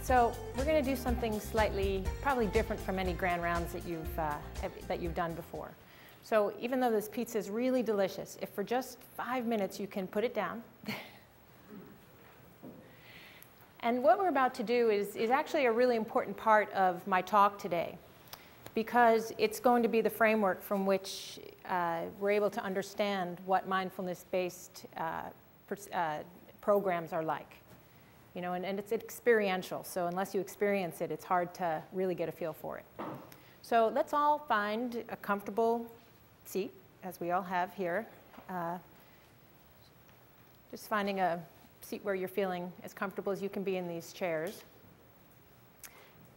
So we're going to do something slightly, probably different from any grand rounds that you've done before. So even though this pizza is really delicious, if for just 5 minutes you can put it down. And what we're about to do is actually a really important part of my talk today, because it's going to be the framework from which we're able to understand what mindfulness-based programs are like. You know, and it's experiential, so unless you experience it, it's hard to really get a feel for it. So let's all find a comfortable seat, as we all have here. Just finding a seat where you're feeling as comfortable as you can be in these chairs.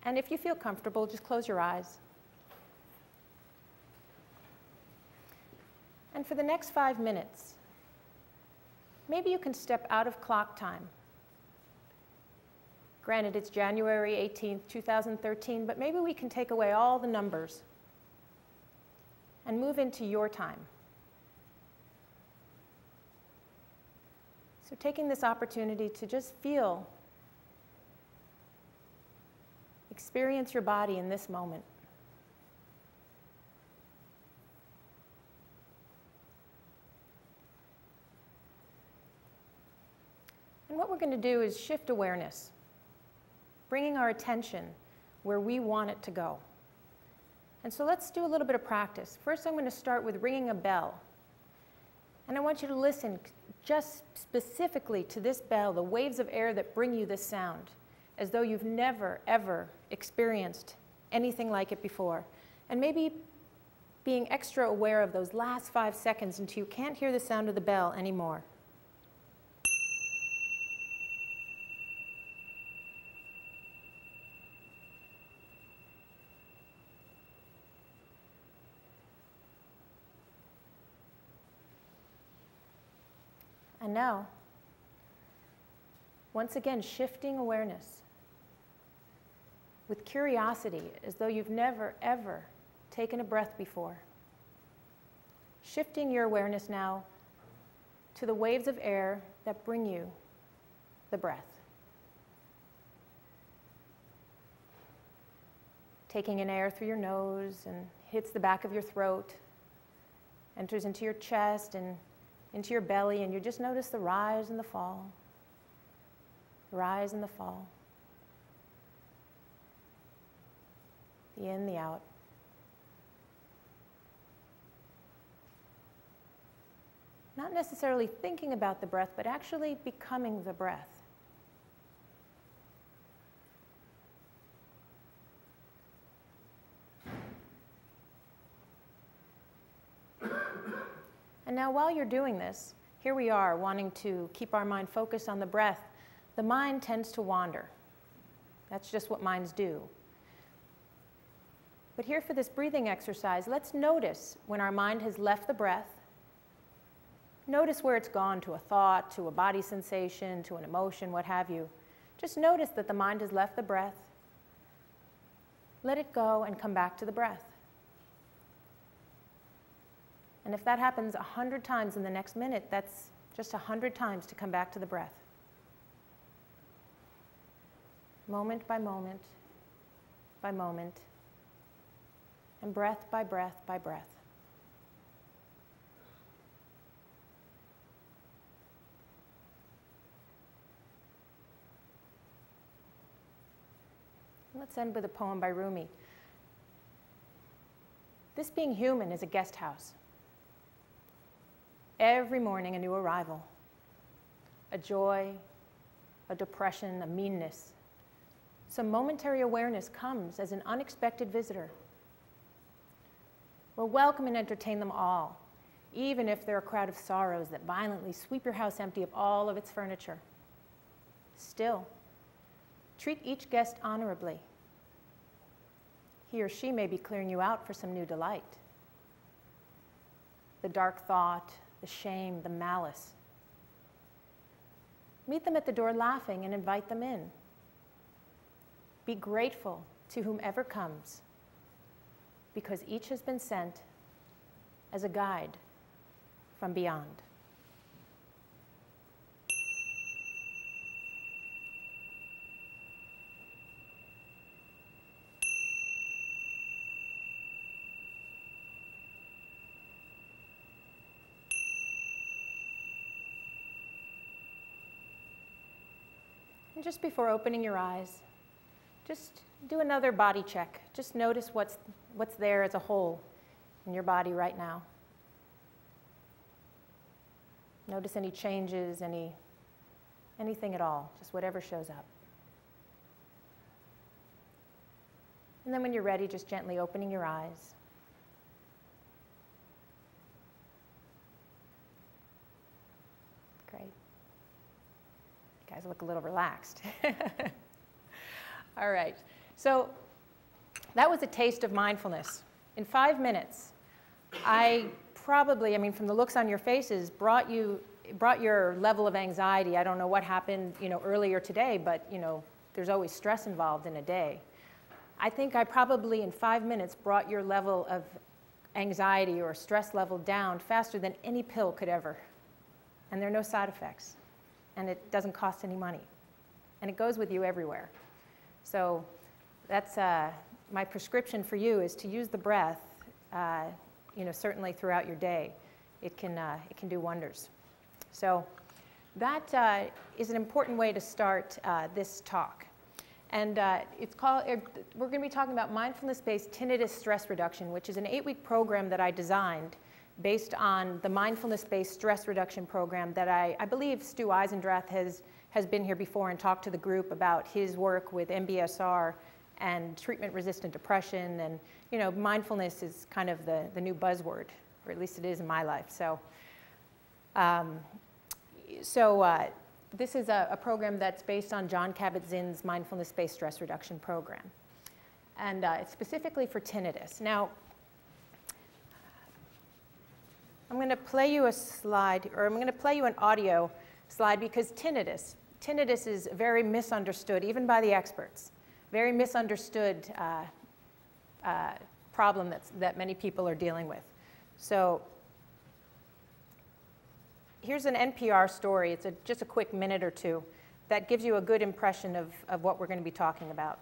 And if you feel comfortable, just close your eyes. And for the next 5 minutes, maybe you can step out of clock time. Granted, it's January 18th, 2013, but maybe we can take away all the numbers and move into your time. So taking this opportunity to just feel, experience your body in this moment. And what we're going to do is shift awareness, bringing our attention where we want it to go. And so let's do a little bit of practice. First, I'm going to start with ringing a bell. And I want you to listen just specifically to this bell, the waves of air that bring you this sound, as though you've never, ever experienced anything like it before. And maybe being extra aware of those last 5 seconds until you can't hear the sound of the bell anymore. And now, once again, shifting awareness with curiosity, as though you've never, ever taken a breath before. Shifting your awareness now to the waves of air that bring you the breath. Taking in air through your nose and hits the back of your throat, enters into your chest and into your belly, and you just notice the rise and the fall, the rise and the fall, the in, the out. Not necessarily thinking about the breath, but actually becoming the breath. And now while you're doing this, here we are wanting to keep our mind focused on the breath. The mind tends to wander. That's just what minds do. But here for this breathing exercise, let's notice when our mind has left the breath. Notice where it's gone, to a thought, to a body sensation, to an emotion, what have you. Just notice that the mind has left the breath. Let it go and come back to the breath. And if that happens 100 times in the next minute, that's just 100 times to come back to the breath. Moment by moment, by moment, and breath by breath by breath. Let's end with a poem by Rumi. This being human is a guest house. Every morning a new arrival, a joy, a depression, a meanness. Some momentary awareness comes as an unexpected visitor. We'll welcome and entertain them all, even if they're a crowd of sorrows that violently sweep your house empty of all of its furniture. Still, treat each guest honorably. He or she may be clearing you out for some new delight. The dark thought, the shame, the malice. Meet them at the door laughing and invite them in. Be grateful to whomever comes, because each has been sent as a guide from beyond. And just before opening your eyes, just do another body check. Just notice what's there as a whole in your body right now. Notice any changes, anything at all, just whatever shows up. And then when you're ready, just gently opening your eyes. Great. You guys look a little relaxed. All right. So that was a taste of mindfulness. In 5 minutes, I mean, from the looks on your faces, brought your level of anxiety. I don't know what happened, earlier today, but, there's always stress involved in a day. I think I probably, in 5 minutes, brought your level of anxiety or stress level down faster than any pill could ever. And there are no side effects. And it doesn't cost any money. And it goes with you everywhere. So that's my prescription for you, is to use the breath, certainly throughout your day. It can do wonders. So that is an important way to start this talk. And we're going to be talking about mindfulness-based tinnitus stress reduction, which is an 8-week program that I designed based on the mindfulness-based stress reduction program that I believe Stu Eisendrath has been here before and talked to the group about his work with MBTSR and treatment-resistant depression. And mindfulness is kind of the new buzzword, or at least it is in my life. So, this is a program that's based on Jon Kabat-Zinn's mindfulness-based stress reduction program. And it's specifically for tinnitus. Now, I'm going to play you a slide, or I'm going to play you an audio slide, because tinnitus is very misunderstood, even by the experts. Very misunderstood problem that many people are dealing with. So here's an NPR story. It's just a quick minute or two that gives you a good impression of what we're going to be talking about.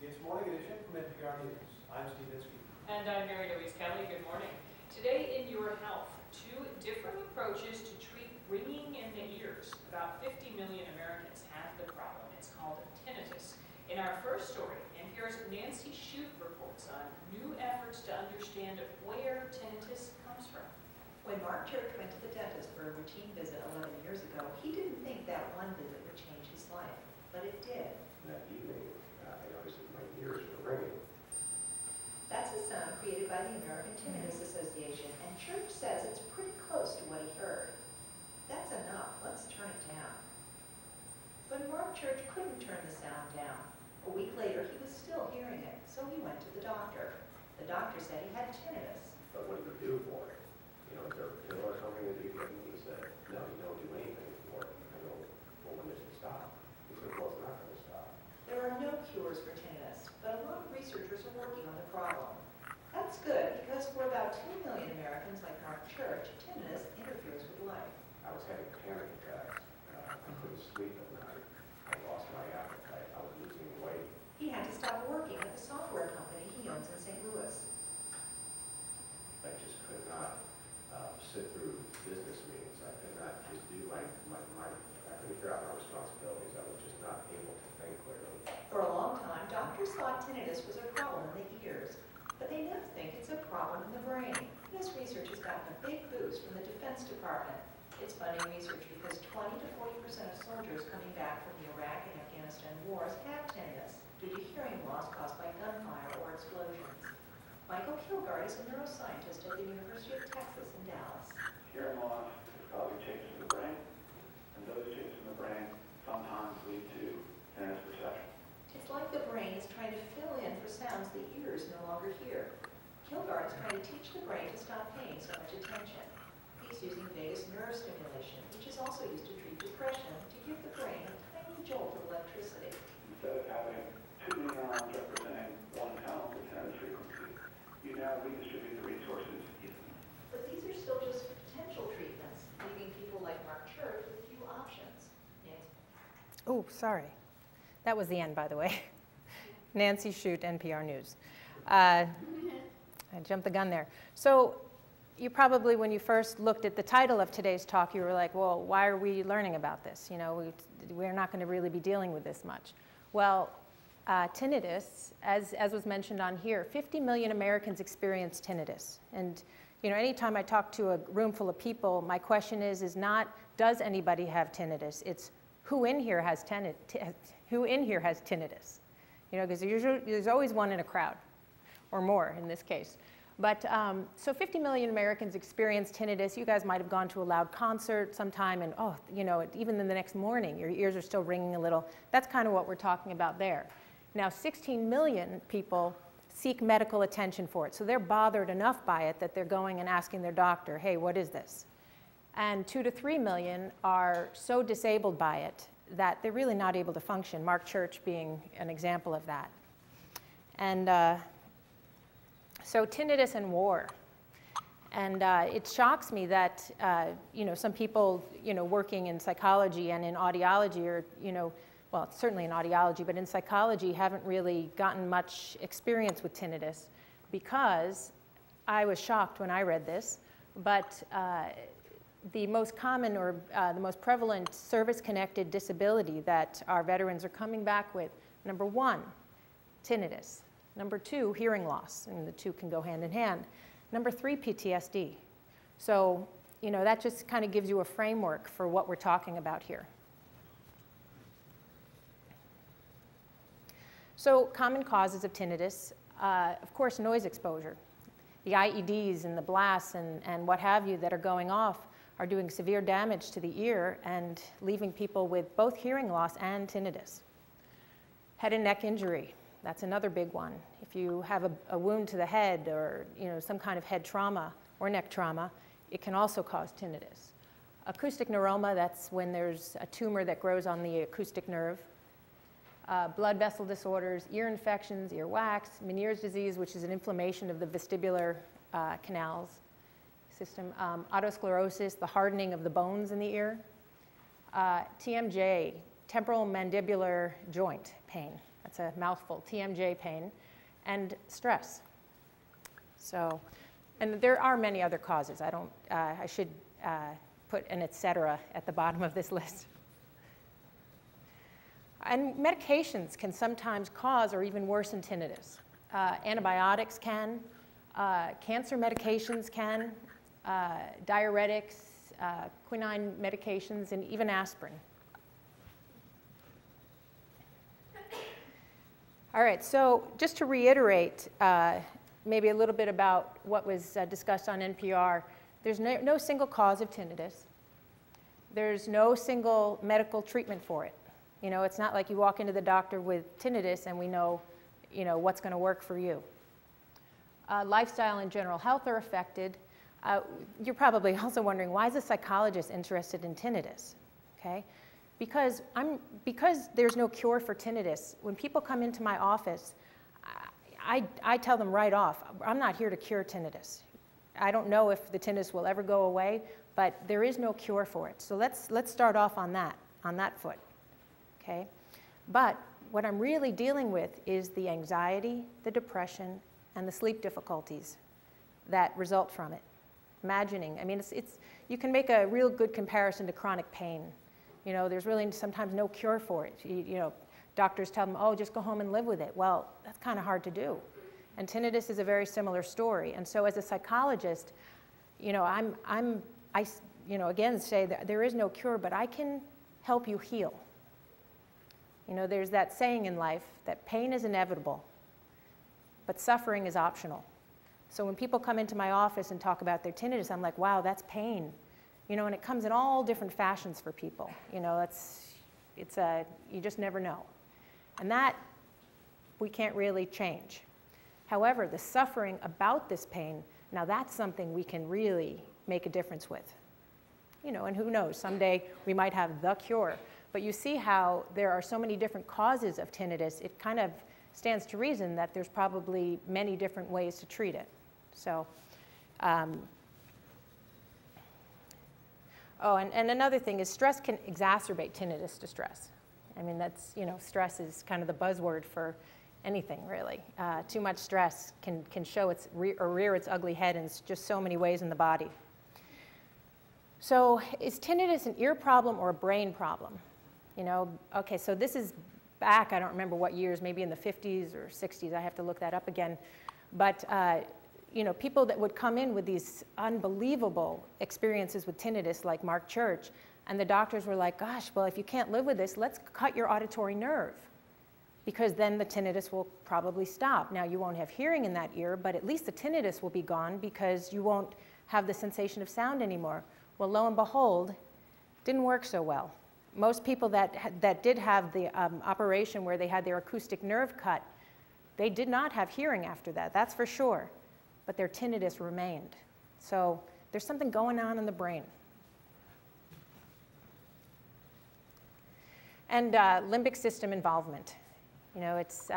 It's Morning Edition from NPR News. I'm Steve Inskeep. And I'm Mary Louise Kelly. Good morning. Today in Your Health, 2 different approaches to treat ringing in the ears. About 50 million Americans have the problem. It's called tinnitus. In our first story, NPR's Nancy Shute reports on new efforts to understand where tinnitus comes from. When Mark Church went to the dentist for a routine visit 11 years ago, he didn't think that one visit would change his life, but it did. That evening, I noticed that my ears were ringing. That's a sound created by the American Tinnitus Association, and Church says it's pretty close to what he heard. That's enough. Let's turn it down. But Mark Church couldn't turn the sound down. A week later, he was still hearing it, so he went to the doctor. The doctor said he had tinnitus. But what do you do for it? Is there a pill or something that you get? And he said, no, you don't do anything for it. I go, well, when does it stop? He said, well, it's not going to stop. There are no cures for tinnitus, but a lot of researchers are working on the problem. That's good, because for about 2 million Americans like Mark Church, tinnitus interferes with life. I was having panic attacks. I couldn't sleep at night. I lost my appetite. I was losing weight. He had to stop working at the software company he owns in St. Louis. I just could not sit through business meetings. I could not just do I couldn't figure out my responsibilities. I was just not able to think clearly. For a long time, doctors thought tinnitus was a problem in the ears, but they now think it's a problem in the brain. This research has gotten a big boost from the Defense Department. It's funding research because 20 to 40% of soldiers coming back from the Iraq and Afghanistan wars have tinnitus due to hearing loss caused by gunfire or explosions. Michael Kilgard is a neuroscientist at the University of Texas in Dallas. Hearing loss is causing changes in the brain, and those changes in the brain sometimes lead to tinnitus perception. It's like the brain is trying to fill in for sounds the ears no longer hear. Kilgard is trying to teach the brain to stop paying so much attention. He's using vagus nerve stimulation, which is also used to treat depression, to give the brain a tiny jolt of electricity. Instead of having 2 neurons representing 1 tone of tinnitus frequency, you now redistribute the resources evenly. But these are still just potential treatments, leaving people like Mark Church with few options. Nancy? Oh, sorry. That was the end, by the way. Nancy Shute, NPR News. I jumped the gun there. So you probably, when you first looked at the title of today's talk, you were like, well, why are we learning about this? You know, we're not going to really be dealing with this much. Well, tinnitus, as was mentioned on here, 50 million Americans experience tinnitus. And you know, anytime I talk to a room full of people, my question is not, does anybody have tinnitus? It's who in here has tinnitus? You know, because there's always one in a crowd, or more in this case. But so 50 million Americans experience tinnitus. You guys might have gone to a loud concert sometime, and oh, you know, even in the next morning, your ears are still ringing a little. That's kind of what we're talking about there. Now, 16 million people seek medical attention for it. So they're bothered enough by it that they're going and asking their doctor, hey, what is this? And 2 to 3 million are so disabled by it that they're really not able to function, Mark Church being an example of that. And so tinnitus and war. And it shocks me that, you know, some people, you know, working in psychology and in audiology or, you know, well, certainly in audiology, but in psychology haven't really gotten much experience with tinnitus, because I was shocked when I read this, but the most common or the most prevalent service-connected disability that our veterans are coming back with, number 1, tinnitus. Number 2, hearing loss, and the two can go hand in hand. Number 3, PTSD. So, you know, that just kind of gives you a framework for what we're talking about here. So common causes of tinnitus, of course, noise exposure. The IEDs and the blasts and what have you that are going off are doing severe damage to the ear and leaving people with both hearing loss and tinnitus. Head and neck injury, that's another big one. If you have a wound to the head or, you know, some kind of head trauma or neck trauma, it can also cause tinnitus. Acoustic neuroma, that's when there's a tumor that grows on the acoustic nerve. Blood vessel disorders, ear infections, earwax, Meniere's disease, which is an inflammation of the vestibular canals system, otosclerosis, the hardening of the bones in the ear, TMJ, temporal mandibular joint pain. That's a mouthful, TMJ pain, and stress. So, and there are many other causes. I should put an et cetera at the bottom of this list. And medications can sometimes cause or even worsen tinnitus. Antibiotics can, cancer medications can, diuretics, quinine medications, and even aspirin. All right, so just to reiterate maybe a little bit about what was discussed on NPR, there's no single cause of tinnitus. There's no single medical treatment for it. You know, it's not like you walk into the doctor with tinnitus and we know, you know, what's going to work for you. Lifestyle and general health are affected. You're probably also wondering, why is a psychologist interested in tinnitus? Okay? Because there's no cure for tinnitus. When people come into my office, I tell them right off, I'm not here to cure tinnitus. I don't know if the tinnitus will ever go away, but there is no cure for it. So let's start off on that foot. Okay? But what I'm really dealing with is the anxiety, the depression, and the sleep difficulties that result from it. Imagining, I mean, you can make a real good comparison to chronic pain. You know, there's really sometimes no cure for it. You know, doctors tell them, oh, just go home and live with it. Well, that's kind of hard to do. And tinnitus is a very similar story. And so as a psychologist, you know, I you know, again say that there is no cure, but I can help you heal. You know, there's that saying in life that pain is inevitable, but suffering is optional. So when people come into my office and talk about their tinnitus, I'm like, wow, that's pain. You know, and it comes in all different fashions for people. You know, you just never know. And that we can't really change. However, the suffering about this pain, now that's something we can really make a difference with. You know, and who knows, someday we might have the cure. But you see how there are so many different causes of tinnitus, it kind of stands to reason that there's probably many different ways to treat it. So, oh, and another thing is stress can exacerbate tinnitus distress. I mean, that's, you know, stress is kind of the buzzword for anything really. Too much stress can show or rear its ugly head in just so many ways in the body. So is tinnitus an ear problem or a brain problem? You know, okay, so this is back, I don't remember what years, maybe in the 50s or 60s, I have to look that up again. But, you know, people that would come in with these unbelievable experiences with tinnitus, like Mark Church, and the doctors were like, gosh, well, if you can't live with this, let's cut your auditory nerve, because then the tinnitus will probably stop. Now, you won't have hearing in that ear, but at least the tinnitus will be gone because you won't have the sensation of sound anymore. Well, lo and behold, didn't work so well. Most people that did have the operation where they had their acoustic nerve cut, they did not have hearing after that, that's for sure, but their tinnitus remained. So there's something going on in the brain. And limbic system involvement. You know, it's,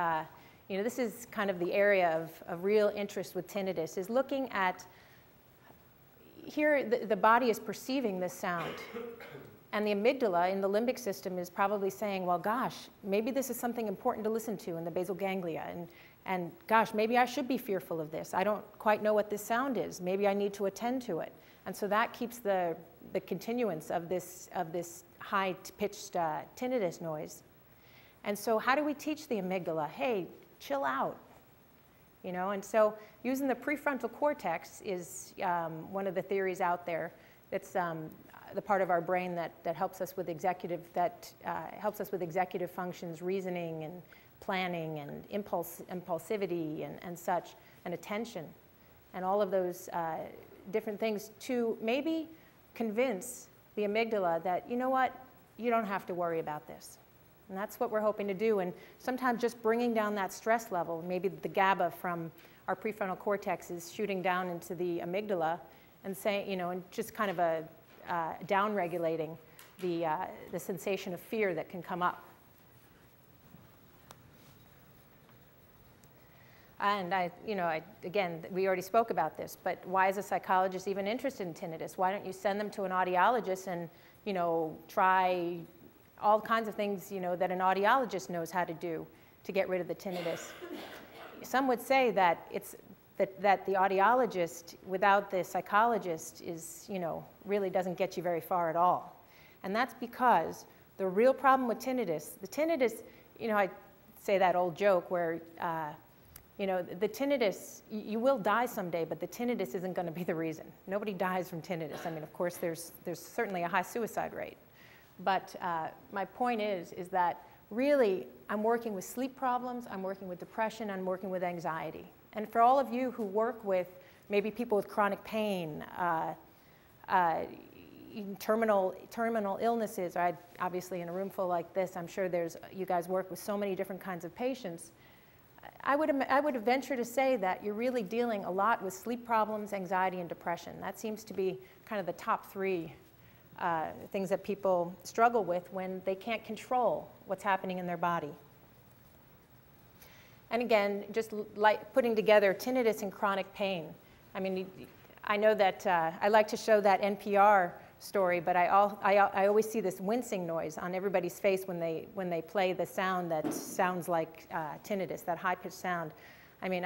you know, this is kind of the area of real interest with tinnitus, is looking at, here the body is perceiving this sound. And the amygdala in the limbic system is probably saying, well, gosh, maybe this is something important to listen to in the basal ganglia. And gosh, maybe I should be fearful of this. I don't quite know what this sound is. Maybe I need to attend to it. And so that keeps the continuance of this high-pitched tinnitus noise. And so how do we teach the amygdala, hey, chill out? You know, and so using the prefrontal cortex is one of the theories out there. It's the part of our brain that helps us with executive functions, reasoning and planning and impulsivity and such, and attention, and all of those different things to maybe convince the amygdala that, you know what, you don't have to worry about this. And that's what we're hoping to do. And sometimes just bringing down that stress level, maybe the GABA from our prefrontal cortex is shooting down into the amygdala and saying, you know, and just kind of down-regulating the sensation of fear that can come up. And again, we already spoke about this, but why is a psychologist even interested in tinnitus? Why don't you send them to an audiologist and, you know, try all kinds of things, you know, that an audiologist knows how to do to get rid of the tinnitus? Some would say that that the audiologist without the psychologist is, you know, really doesn't get you very far at all. And that's because the real problem with tinnitus, the tinnitus, you know, I say that old joke where, you know, the tinnitus, you will die someday, but the tinnitus isn't going to be the reason. Nobody dies from tinnitus. I mean, of course, there's certainly a high suicide rate. But my point is that really, I'm working with sleep problems, I'm working with depression, I'm working with anxiety. And for all of you who work with maybe people with chronic pain, terminal illnesses, or obviously in a room full like this, I'm sure you guys work with so many different kinds of patients. I would venture to say that you're really dealing a lot with sleep problems, anxiety, and depression. That seems to be kind of the top three things that people struggle with when they can't control what's happening in their body. And again, just like putting together tinnitus and chronic pain. I mean, I know that I like to show that NPR story, but I always see this wincing noise on everybody's face when they play the sound that sounds like tinnitus, that high-pitched sound. I mean,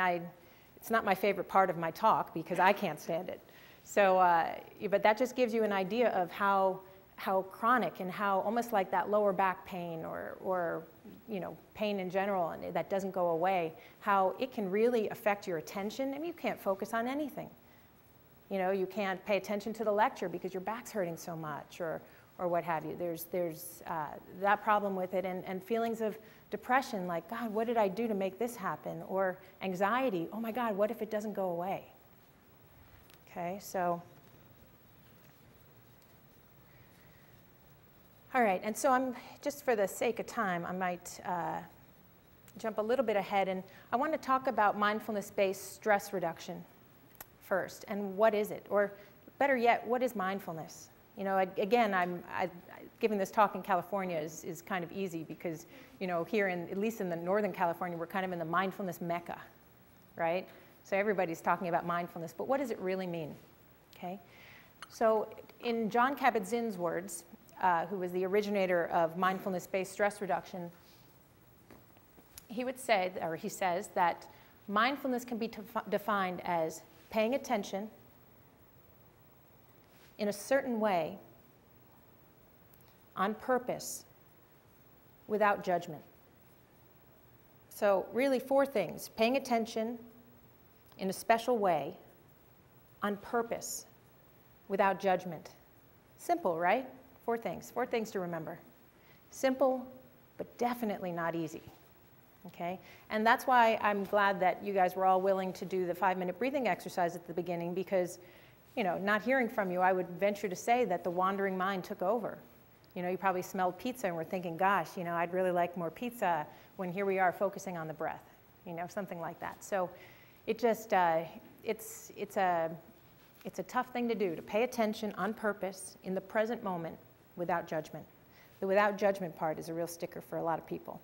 it's not my favorite part of my talk because I can't stand it. So, but that just gives you an idea of how chronic and how almost like that lower back pain or you know, pain in general and that doesn't go away, how it can really affect your attention. I mean, you can't focus on anything. You know, you can't pay attention to the lecture because your back's hurting so much or what have you. There's that problem with it, and feelings of depression like, God, what did I do to make this happen? Or anxiety, oh my God, what if it doesn't go away? Okay, so. All right, and so I'm, just for the sake of time, I might jump a little bit ahead, and I want to talk about mindfulness-based stress reduction first, and what is it? Or better yet, what is mindfulness? You know, again, giving this talk in California is kind of easy because, you know, here at least in the Northern California, we're kind of in the mindfulness mecca, right? So everybody's talking about mindfulness, but what does it really mean? Okay, so in Jon Kabat-Zinn's words, who was the originator of mindfulness-based stress reduction, he would say, or he says, that mindfulness can be defined as paying attention in a certain way on purpose without judgment. So really 4 things: paying attention in a special way on purpose without judgment. Simple, right? 4 things to remember. Simple, but definitely not easy. Okay? And that's why I'm glad that you guys were all willing to do the 5-minute breathing exercise at the beginning, because, you know, not hearing from you, I would venture to say that the wandering mind took over. You know, you probably smelled pizza and were thinking, gosh, you know, I'd really like more pizza, when here we are focusing on the breath, you know, something like that. So it just, it's a tough thing to do, to pay attention on purpose in the present moment without judgment. The without judgment part is a real sticker for a lot of people.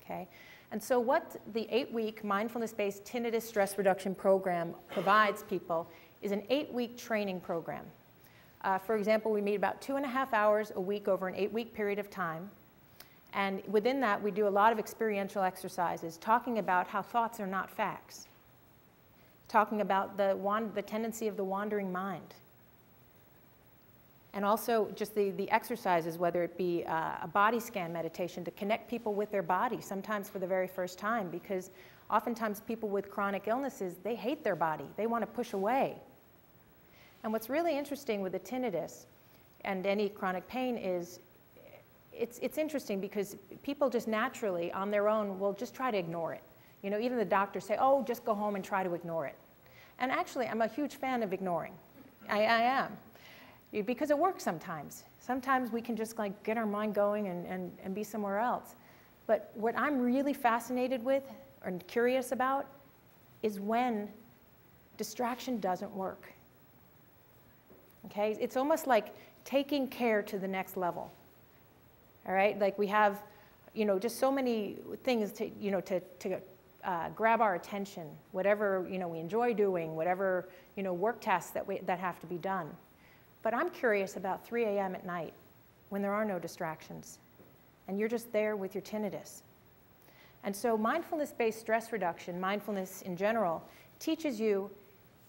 Okay? And so what the 8-week mindfulness-based tinnitus stress reduction program provides people is an 8-week training program. For example, we meet about 2.5 hours a week over an 8-week period of time. And within that, we do a lot of experiential exercises, talking about how thoughts are not facts, talking about the tendency of the wandering mind. And also just the exercises, whether it be a body scan meditation to connect people with their body, sometimes for the very first time, because oftentimes people with chronic illnesses, they hate their body. They want to push away. And what's really interesting with the tinnitus and any chronic pain is it's interesting because people just naturally, on their own, will just try to ignore it. You know, even the doctors say, oh, just go home and try to ignore it. And actually, I'm a huge fan of ignoring. I am. Because it works sometimes. Sometimes we can just like get our mind going and be somewhere else. But what I'm really fascinated with or curious about is when distraction doesn't work. Okay? It's almost like taking care to the next level. All right? Like we have, you know, just so many things to, you know, to grab our attention, whatever, you know, we enjoy doing, whatever, you know, work tasks that have to be done. But I'm curious about 3 a.m. at night when there are no distractions and you're just there with your tinnitus. And so mindfulness-based stress reduction, mindfulness in general, teaches you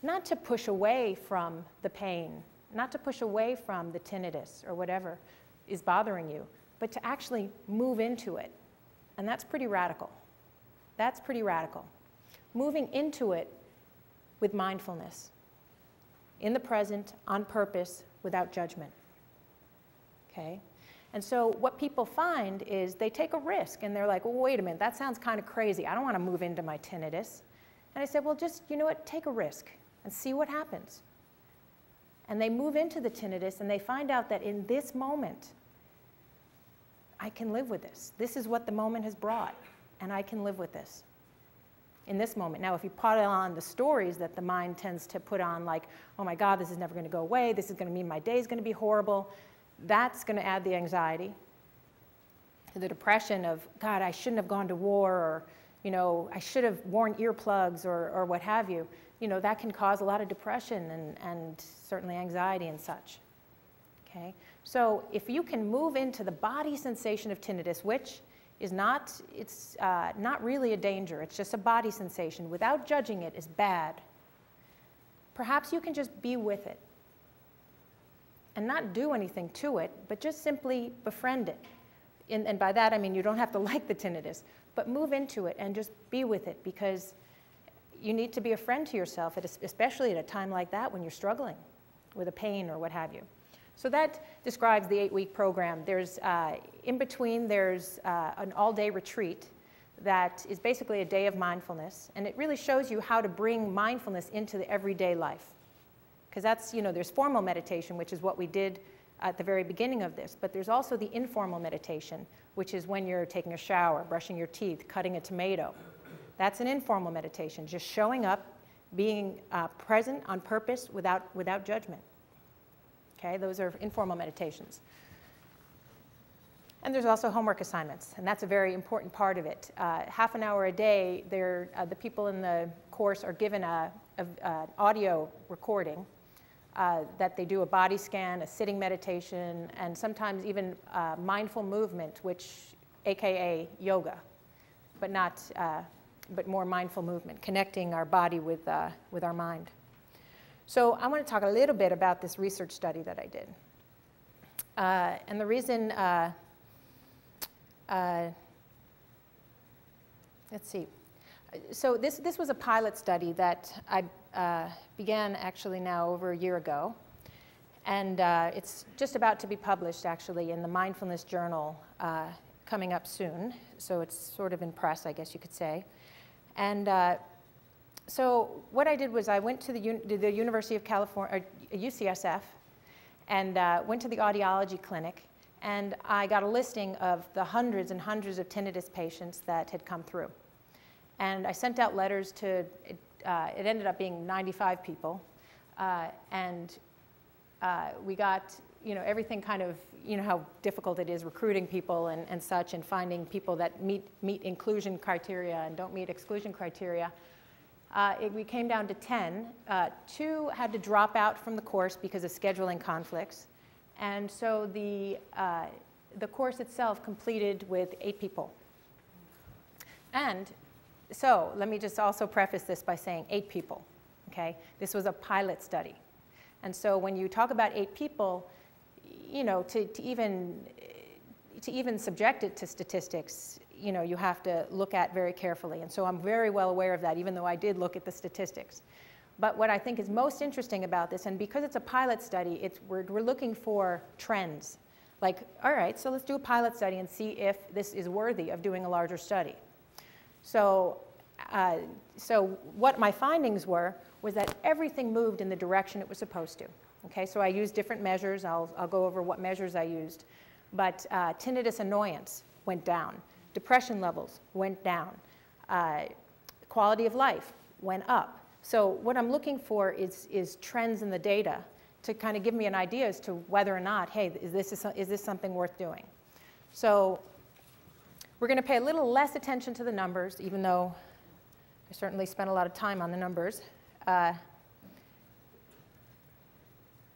not to push away from the pain, not to push away from the tinnitus or whatever is bothering you, but to actually move into it. And that's pretty radical. That's pretty radical. Moving into it with mindfulness, in the present, on purpose, without judgment. Okay? And so what people find is they take a risk and they're like, well, wait a minute, that sounds kind of crazy. I don't want to move into my tinnitus. And I said, well, just, you know what, take a risk and see what happens. And they move into the tinnitus and they find out that in this moment, I can live with this. This is what the moment has brought, and I can live with this in this moment. Now, if you put on the stories that the mind tends to put on, like, oh my God, this is never going to go away, this is going to mean my day is going to be horrible, that's going to add the anxiety, the depression of, God, I shouldn't have gone to war, or, you know, I should have worn earplugs, or what have you. You know, that can cause a lot of depression and certainly anxiety and such. Okay? So if you can move into the body sensation of tinnitus, which is not, it's not really a danger, it's just a body sensation, without judging it is bad, perhaps you can just be with it and not do anything to it, but just simply befriend it. And by that I mean you don't have to like the tinnitus, but move into it and just be with it, because you need to be a friend to yourself, especially at a time like that when you're struggling with a pain or what have you. So that describes the 8-week program. There's, in between, there's an all-day retreat that is basically a day of mindfulness, and it really shows you how to bring mindfulness into the everyday life. Because that's, you know, there's formal meditation, which is what we did at the very beginning of this, but there's also the informal meditation, which is when you're taking a shower, brushing your teeth, cutting a tomato. That's an informal meditation, just showing up, being present on purpose without judgment. Okay, those are informal meditations. And there's also homework assignments, and that's a very important part of it. Half an hour a day, the people in the course are given an audio recording that they do a body scan, a sitting meditation, and sometimes even mindful movement, which, AKA yoga. but more mindful movement, connecting our body with our mind. So I want to talk a little bit about this research study that I did. And the reason, let's see. So this was a pilot study that I began actually now over a year ago. And it's just about to be published actually in the Mindfulness Journal coming up soon. So it's sort of in press, I guess you could say. And so what I did was I went to the University of California, or UCSF, and went to the audiology clinic, and I got a listing of the hundreds and hundreds of tinnitus patients that had come through. And I sent out letters to, it ended up being 95 people, and we got, everything kind of, how difficult it is recruiting people and such, and finding people that meet inclusion criteria and don't meet exclusion criteria. We came down to 10. 2 had to drop out from the course because of scheduling conflicts. And so the course itself completed with 8 people. And so let me just also preface this by saying 8 people, okay? This was a pilot study. And so when you talk about 8 people, to even subject it to statistics, you have to look at very carefully. And so I'm very well aware of that, even though I did look at the statistics. But what I think is most interesting about this, and because it's a pilot study, we're looking for trends. Like, all right, so let's do a pilot study and see if this is worthy of doing a larger study. So what my findings was that everything moved in the direction it was supposed to. Okay, so I used different measures. I'll go over what measures I used. But tinnitus annoyance went down. Depression levels went down. Quality of life went up. So what I'm looking for is trends in the data to kind of give me an idea as to whether or not, hey, is this something worth doing? So we're going to pay a little less attention to the numbers, even though I certainly spent a lot of time on the numbers.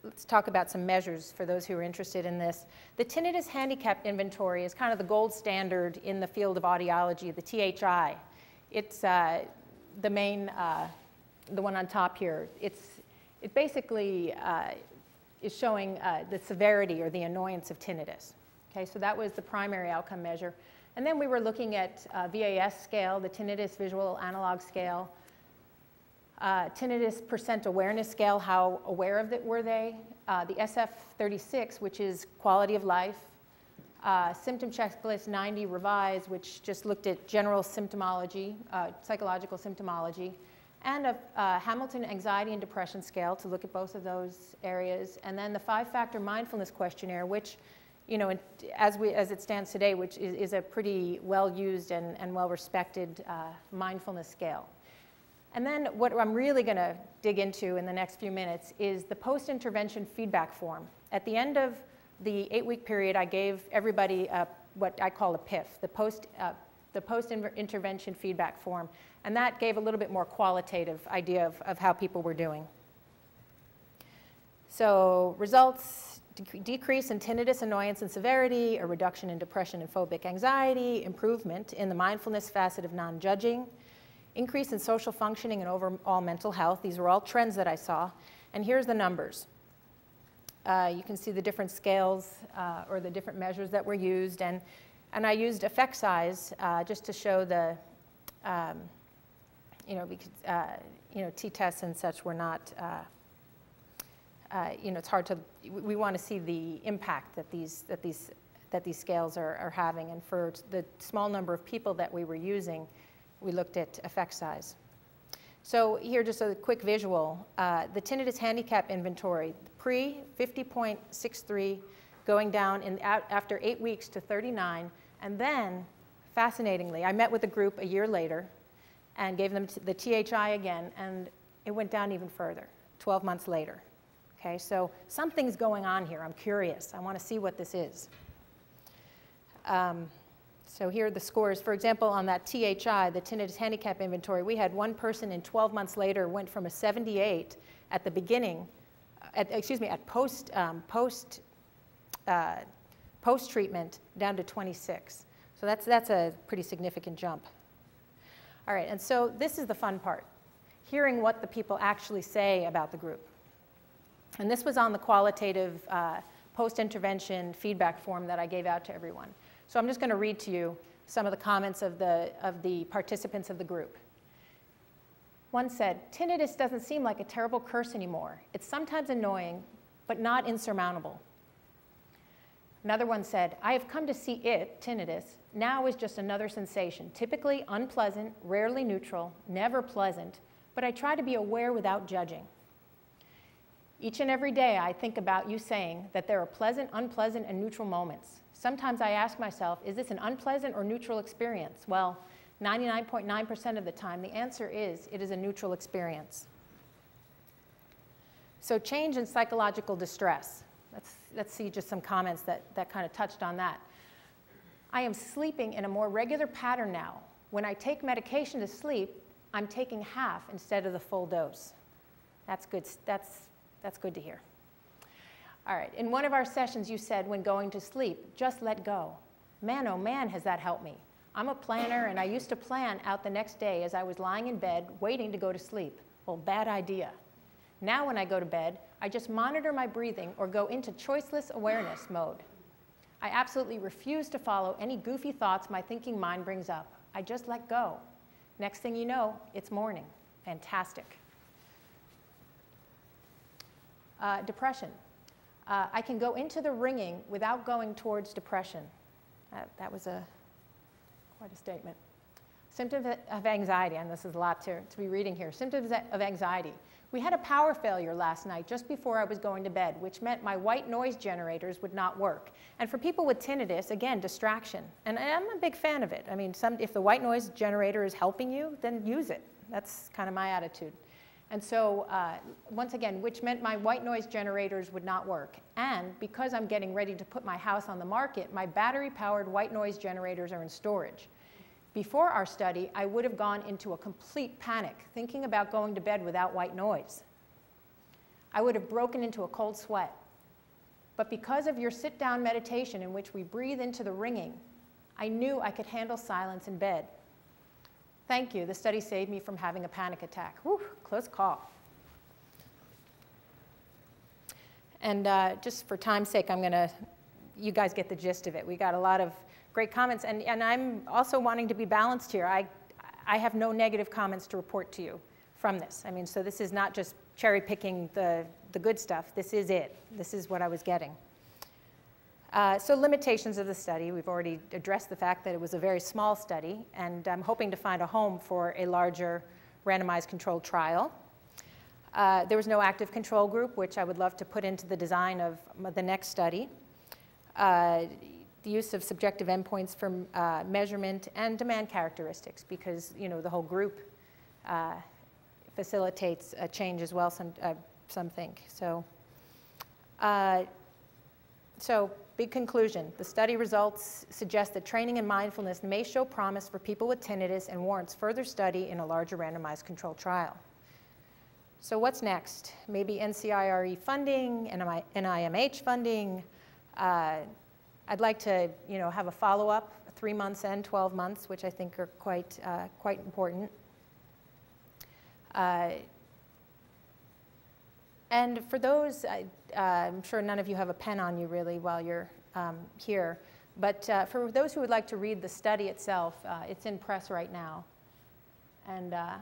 Let's talk about some measures for those who are interested in this. The Tinnitus Handicap Inventory is kind of the gold standard in the field of audiology, the THI. It's the main, the one on top here. It basically is showing the severity or the annoyance of tinnitus. Okay, so that was the primary outcome measure. And then we were looking at VAS scale, the Tinnitus Visual Analog Scale, tinnitus percent awareness scale, how aware of it were they, the SF-36, which is quality of life, symptom checklist 90 revised, which just looked at general symptomology, psychological symptomology, and a Hamilton Anxiety and Depression Scale to look at both of those areas, and then the 5-factor mindfulness questionnaire, which, as it stands today, which is a pretty well-used and well-respected mindfulness scale. And then what I'm really going to dig into in the next few minutes is the post-intervention feedback form. At the end of the 8-week period, I gave everybody what I call a PIF, the post-intervention feedback form. And that gave a little bit more qualitative idea of how people were doing. So results, decrease in tinnitus annoyance and severity, a reduction in depression and phobic anxiety, improvement in the mindfulness facet of non-judging, increase in social functioning and overall mental health. These were all trends that I saw. And here's the numbers. You can see the different scales or the different measures that were used. And I used effect size just to show the, t-tests and such were not, it's hard to, we want to see the impact that these scales are having. And for the small number of people that we were using, we looked at effect size. So here, just a quick visual. The Tinnitus Handicap Inventory, pre 50.63, going down after 8 weeks to 39. And then, fascinatingly, I met with a group a year later and gave them the THI again, and it went down even further, 12 months later. Okay, so something's going on here. I'm curious. I want to see what this is. So here are the scores. For example, on that THI, the Tinnitus Handicap Inventory, we had one person in 12 months later went from a 78 at the beginning, at post-treatment down to 26. So that's a pretty significant jump. All right, and so this is the fun part, hearing what the people actually say about the group. And this was on the qualitative post-intervention feedback form that I gave out to everyone. So I'm just going to read to you some of the comments of the participants of the group. One said, "Tinnitus doesn't seem like a terrible curse anymore. It's sometimes annoying, but not insurmountable." Another one said, "I have come to see it, tinnitus, now is just another sensation, typically unpleasant, rarely neutral, never pleasant, but I try to be aware without judging. Each and every day I think about you saying that there are pleasant, unpleasant, and neutral moments. Sometimes I ask myself, is this an unpleasant or neutral experience? Well, 99.9% of the time, the answer is it is a neutral experience." So change in psychological distress. Let's see just some comments that kind of touched on that. "I am sleeping in a more regular pattern now. When I take medication to sleep, I'm taking half instead of the full dose." That's good. That's good to hear. All right, in one of our sessions you said when going to sleep, just let go. Man, oh man, has that helped me. I'm a planner and I used to plan out the next day as I was lying in bed waiting to go to sleep. Well, bad idea. Now when I go to bed, I just monitor my breathing or go into choiceless awareness mode. I absolutely refuse to follow any goofy thoughts my thinking mind brings up. I just let go. Next thing you know, it's morning. Fantastic. Depression. I can go into the ringing without going towards depression. That was quite a statement. Symptoms of anxiety, and this is a lot to be reading here. Symptoms of anxiety. We had a power failure last night just before I was going to bed, which meant my white noise generators would not work. And for people with tinnitus, again, distraction. And I'm a big fan of it. I mean, if the white noise generator is helping you, then use it. That's kind of my attitude. And so, once again, which meant my white noise generators would not work. And because I'm getting ready to put my house on the market, my battery-powered white noise generators are in storage. Before our study, I would have gone into a complete panic, thinking about going to bed without white noise. I would have broken into a cold sweat. But because of your sit-down meditation in which we breathe into the ringing, I knew I could handle silence in bed. Thank you. The study saved me from having a panic attack. Whew, close call. And just for time's sake, you guys get the gist of it. We got a lot of great comments, and I'm also wanting to be balanced here. I have no negative comments to report to you from this. I mean, so this is not just cherry picking the good stuff. This is it. This is what I was getting. So limitations of the study. We've already addressed the fact that it was a very small study, and I'm hoping to find a home for a larger randomized controlled trial. There was no active control group, which I would love to put into the design of the next study. The use of subjective endpoints for measurement and demand characteristics, because the whole group facilitates a change as well. Some think so. So big conclusion: the study results suggest that training in mindfulness may show promise for people with tinnitus and warrants further study in a larger randomized controlled trial. So what's next? Maybe NCIRE funding, NIMH funding. I'd like to, have a follow-up, 3 months and 12 months, which I think are quite important. And for those, I'm sure none of you have a pen on you really while you're here, but for those who would like to read the study itself, it's in press right now. And I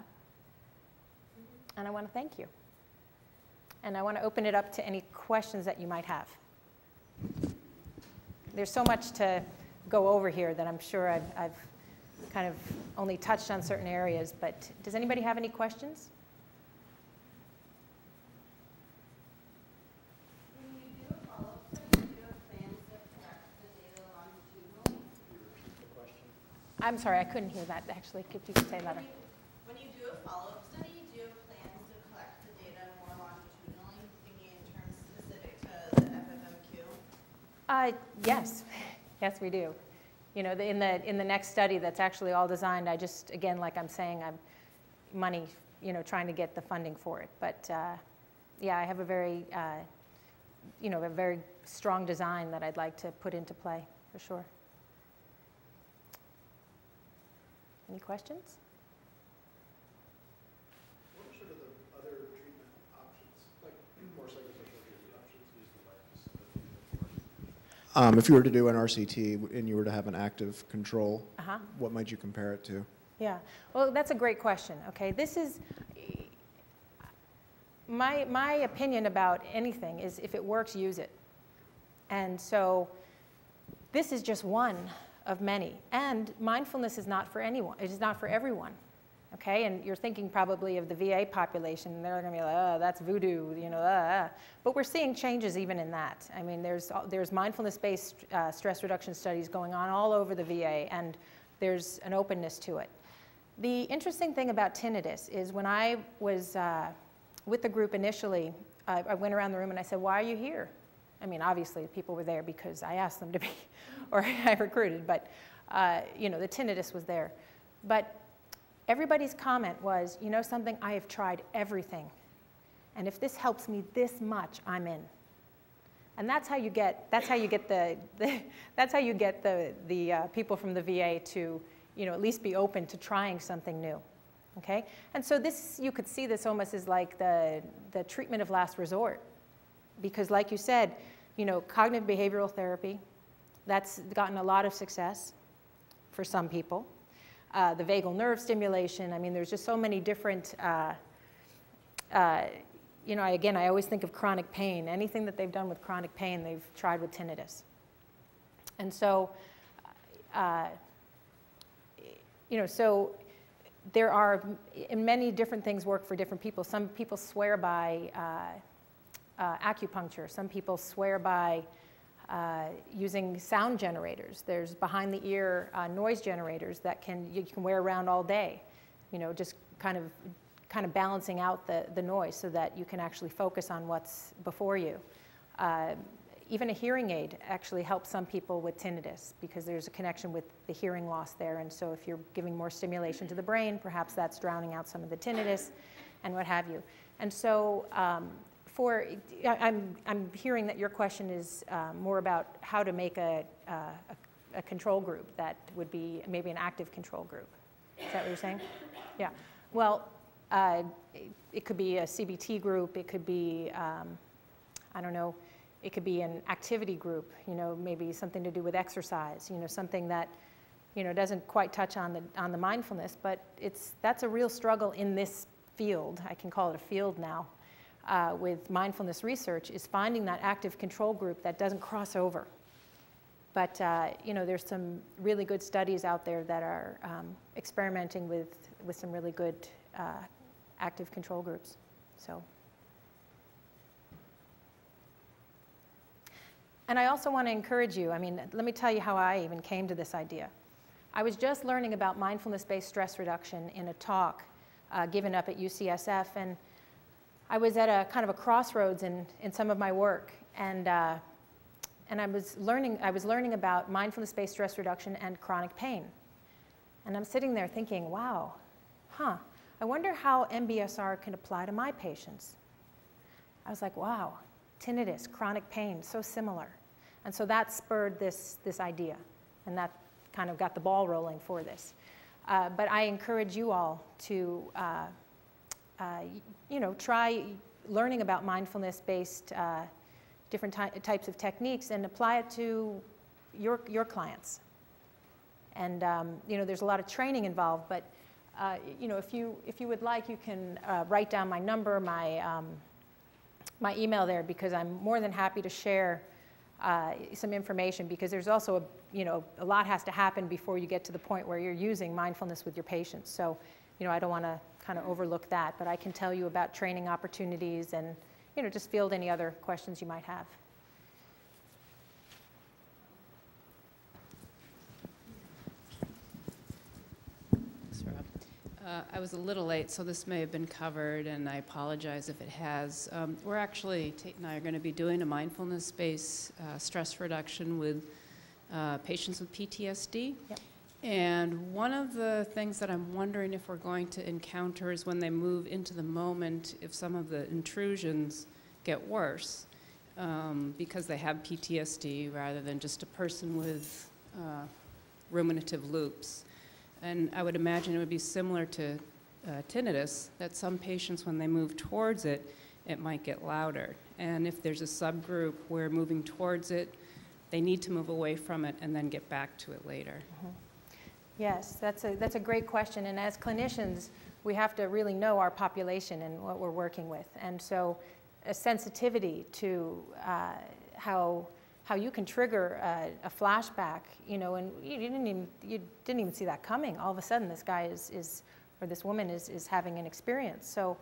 want to thank you. And I want to open it up to any questions that you might have. There's so much to go over here that I'm sure I've kind of only touched on certain areas, but does anybody have any questions? When you do a follow-up study, do you have plans to collect the data longitudinally? I'm sorry, I couldn't hear that, actually. If you could say louder. When you do a follow-up study, do you have plans to collect the data more longitudinally, thinking in terms specific to the FFMQ? Yes. Yes, we do. In the next study that's actually all designed, I just, again, like I'm saying, I'm money, trying to get the funding for it. But yeah, I have a very, a very strong design that I'd like to put into play, for sure. Any questions? If you were to do an RCT and you were to have an active control, Uh-huh. what might you compare it to? Yeah, well, that's a great question. Okay, this is my opinion about anything is if it works, use it. And so this is just one of many. And mindfulness is not for anyone. It is not for everyone. Okay, and you're thinking probably of the VA population, and they're going to be like, oh, that's voodoo, you know. But we're seeing changes even in that. I mean, there's mindfulness-based stress reduction studies going on all over the VA, and there's an openness to it. The interesting thing about tinnitus is when I was with the group initially, I went around the room and I said, why are you here? I mean, obviously, people were there because I asked them to be, or I recruited, but, you know, the tinnitus was there. But everybody's comment was, you know something, I have tried everything. And if this helps me this much, I'm in. And that's how you get the people from the VA to, you know, at least be open to trying something new. Okay? And so this, you could see this almost as like the treatment of last resort. Because like you said, you know, cognitive behavioral therapy, that's gotten a lot of success for some people. The vagal nerve stimulation, I mean, there's just so many different, you know, I always think of chronic pain. Anything that they've done with chronic pain, they've tried with tinnitus. And so, you know, so there are many different things work for different people. Some people swear by acupuncture. Some people swear by using sound generators. There's behind-the-ear noise generators that you can wear around all day. You know, just kind of balancing out the noise so that you can actually focus on what's before you. Even a hearing aid actually helps some people with tinnitus because there's a connection with the hearing loss there. And so if you're giving more stimulation to the brain, perhaps that's drowning out some of the tinnitus and what have you. And so I'm hearing that your question is more about how to make a control group that would be maybe an active control group. Is that what you're saying? Yeah. Well, it could be a CBT group. It could be, I don't know, it could be an activity group, you know, maybe something to do with exercise, you know, something that, you know, doesn't quite touch on the mindfulness, but that's a real struggle in this field. I can call it a field now. With mindfulness research is finding that active control group that doesn't cross over. But you know, there's some really good studies out there that are experimenting with some really good active control groups. So, and I also want to encourage you. I mean, let me tell you how I even came to this idea. I was just learning about mindfulness-based stress reduction in a talk given up at UCSF, and I was at a kind of a crossroads in some of my work, and I was learning about mindfulness-based stress reduction and chronic pain. And I'm sitting there thinking, wow, I wonder how MBSR can apply to my patients. I was like, wow, tinnitus, chronic pain, so similar. And so that spurred this idea, and that kind of got the ball rolling for this. But I encourage you all to you know, try learning about mindfulness-based different types of techniques and apply it to your clients. And you know, there's a lot of training involved, but you know, if you would like, you can write down my number, my email there, because I'm more than happy to share some information, because there's also you know, a lot has to happen before you get to the point where you're using mindfulness with your patients. So, you know, I don't want to kind of overlook that, but I can tell you about training opportunities and, you know, just field any other questions you might have. Thanks, Rob. I was a little late, so this may have been covered, and I apologize if it has. We're actually, Tate and I are going to be doing a mindfulness-based stress reduction with patients with PTSD. Yep. And one of the things that I'm wondering if we're going to encounter is when they move into the moment, if some of the intrusions get worse because they have PTSD rather than just a person with ruminative loops. And I would imagine it would be similar to tinnitus, that some patients, when they move towards it, it might get louder. And if there's a subgroup where moving towards it they need to move away from it and then get back to it later? Yes, that's a great question. And as clinicians, we have to really know our population and what we're working with. And so a sensitivity to how you can trigger a flashback, you know, and you didn't even see that coming. All of a sudden, this guy is or this woman is having an experience. So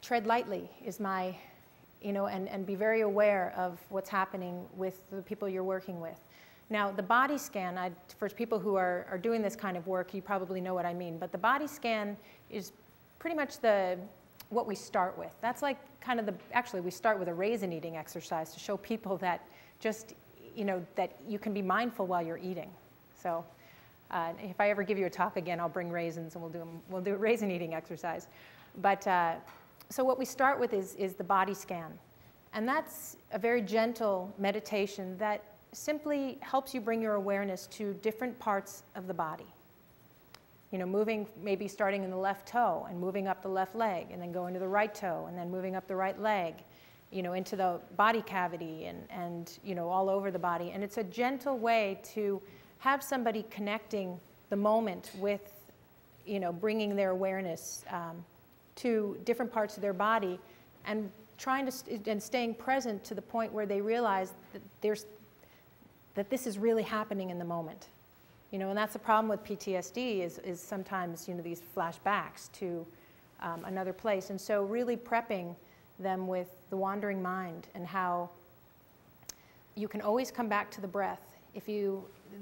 tread lightly is my, you know, and be very aware of what's happening with the people you're working with. Now, the body scan, for people who are doing this kind of work, you probably know what I mean, but the body scan is pretty much what we start with. That's like kind of actually we start with a raisin eating exercise to show people that just, you know, that you can be mindful while you're eating. So if I ever give you a talk again, I'll bring raisins and we'll do a raisin eating exercise. But so what we start with is the body scan. And that's a very gentle meditation that simply helps you bring your awareness to different parts of the body. You know, moving, maybe starting in the left toe and moving up the left leg and then going to the right toe and then moving up the right leg, you know, into the body cavity and you know, all over the body. And it's a gentle way to have somebody connecting the moment with, you know, bringing their awareness to different parts of their body and trying to, and staying present to the point where they realize that this is really happening in the moment. You know, and that's the problem with PTSD is sometimes, you know, these flashbacks to another place. And so really prepping them with the wandering mind and how you can always come back to the breath.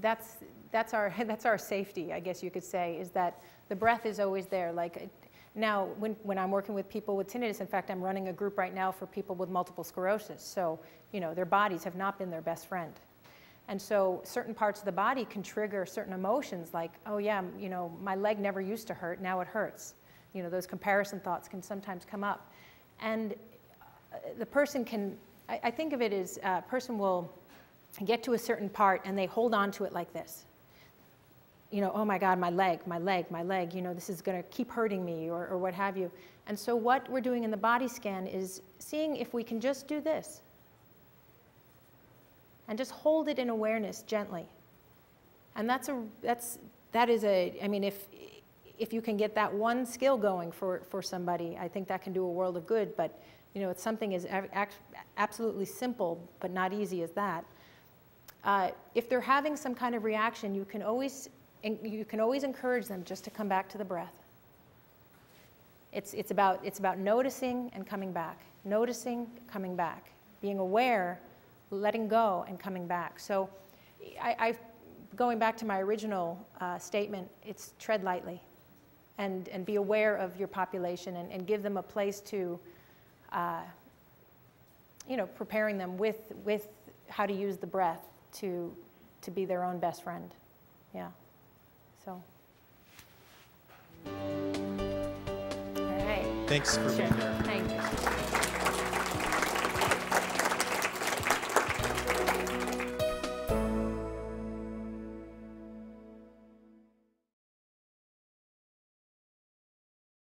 That's our safety, I guess you could say, is that the breath is always there. Like now, when I'm working with people with tinnitus, in fact, I'm running a group right now for people with multiple sclerosis. So, you know, their bodies have not been their best friend. And so certain parts of the body can trigger certain emotions like, oh yeah, you know, my leg never used to hurt, now it hurts. You know, those comparison thoughts can sometimes come up. And the person can, I think of it as a person will get to a certain part and they hold on to it like this. You know, oh my God, my leg, you know, this is gonna keep hurting me or what have you. And so what we're doing in the body scan is seeing if we can just do this. And just hold it in awareness gently. And that is I mean, if you can get that one skill going for somebody, I think that can do a world of good. But, you know, it's something as absolutely simple, but not easy as that. If they're having some kind of reaction, you can always encourage them just to come back to the breath. It's about noticing and coming back, noticing, coming back, being aware, letting go and coming back. So going back to my original statement, it's tread lightly and be aware of your population and give them a place to, you know, preparing them with how to use the breath to be their own best friend. Yeah, so. All right. Thanks for being here. Thank you.